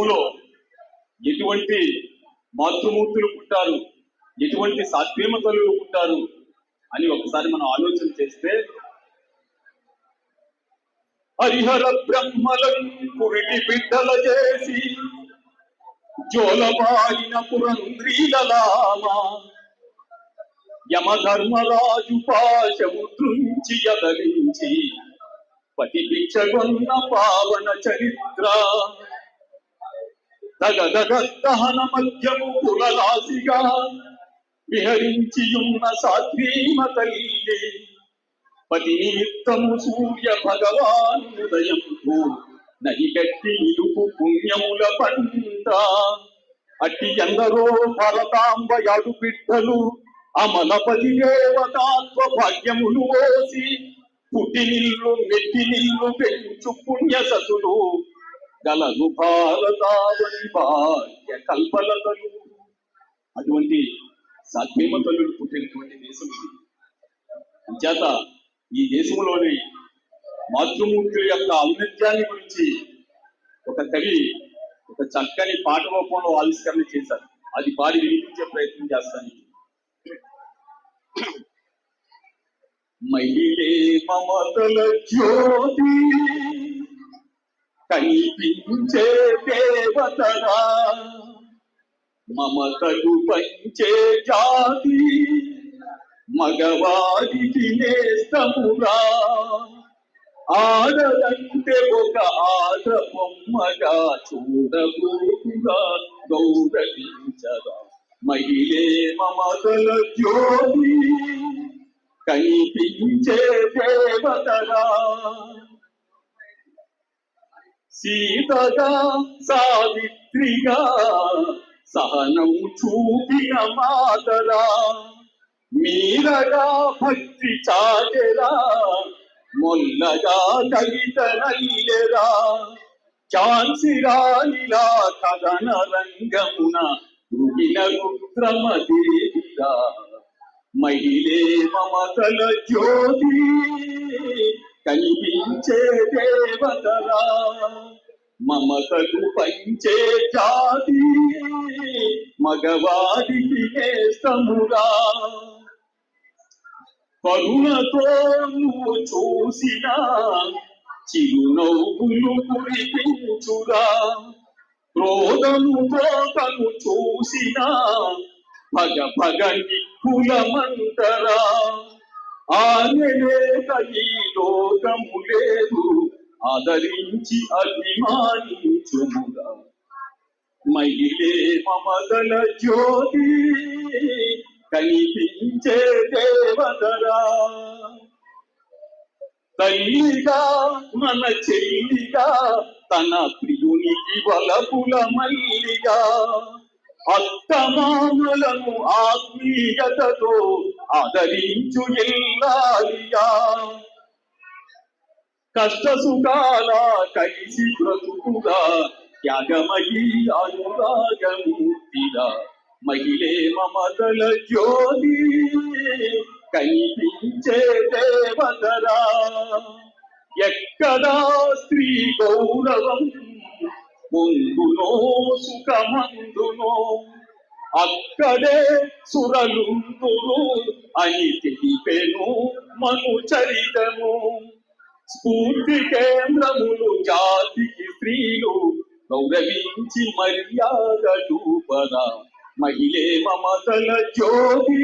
దేశంలో ఎటువంటి మాతృమూర్తులు పుట్టారు, ఎటువంటి సాత్వేమ తల్లులు పుట్టారు అని ఒకసారి మనం ఆలోచన చేస్తే, హరిహర బ్రహ్మలను పురిటి బిడ్డల చేసి జోలబారిన పురంధ్రీలలామ, యమధర్మరాజు పాశము త్రుంచి యదలించి పతి భిక్షగొన్న పావన చరిత్ర, దగదగ దహన మధ్యము పులలాసిగా విహరించియున్న సాధ్వీమ తల్లి, పతి నిమిత్తము సూర్య భగవాన్ ఉదయంకు నదిగట్టి ఇరుపు పుణ్యముల పంట, అట్టి ఎందరో భరతాంబ యాడు బిడ్డలు అమలపతి దేవతాత్వ భాగ్యములు ఓసి పుట్టినిల్లు మెట్టినిల్లు పెంచు పుణ్య సతులు గలదు భారతావని భాగ్య కల్పలతలు. అటువంటి సాధ్వీమ తల్లులు పుట్టినటువంటి దేశం ఇది. అంచేత ఈ దేశంలోని మాతృమూర్తుల యొక్క ఔన్నత్యాన్ని గురించి ఒక కవి ఒక చక్కని పాట రూపంలో ఆవిష్కరణ చేశారు. అది పాడి వినిపించే ప్రయత్నం చేస్తాను. మహిళే మమతల జ్యోతి కనిపించే దేవతరా, మమతలు పంచే జాతి మగవారికి నేస్తమురా, ఆడదంటే ఒక ఆడ బొమ్మగా చూడబోతుగా గౌరవించరా, మహిళే మమతల జ్యోతి కనిపించే దేవతరా, సీతగా సావిత్రిగా సహనం చూపిన మాతరా, మీరగా భక్తి చాటెరా, మొల్లగా దళిత నల్లెరా, ఝాన్సీ రాణిలా కథన రంగమున రుగిన రుద్రమదేవిరా, మహిళే మమతల జ్యోతి కనిపించే దేవతరా, మమతలు పంచే జాతి మగవాడికి నేస్తమురా, కరుణతో నువ్వు చూసిన చిరునవ్వులు కురిపించురా, క్రోధముతో తను చూసిన భగ భగ నిప్పులమంటరా, ఆనలేక ఈ లోకము లేదు ఆదరించి అభిమానించుమురా, మహిళే మమతల జ్యోతి కనిపించే దేవతరా, తల్లిగా మన చెల్లిగా తన ప్రియునికి వలపుల మల్లిగా, అత్తమామలను ఆత్మీయతతో ఆదరించు ఎల్లాలిగా, కష్ట సుఖాల కలిసి బ్రతుకుగా త్యాగమయీ అనురాగమూర్తిగా, మహిళే మమతల జ్యోతి కనిపించే దేవతరా, ఎక్కడా స్త్రీ గౌరవం ముందునో సుఖమందునో అక్కడే సురలుందురు అని తెలిపెను మను చరితము, స్ఫూర్తి కేంద్రములు జాతికి స్త్రీలు గౌరవించి మర్యాద చూపరా, మహిళే మమతల జ్యోతి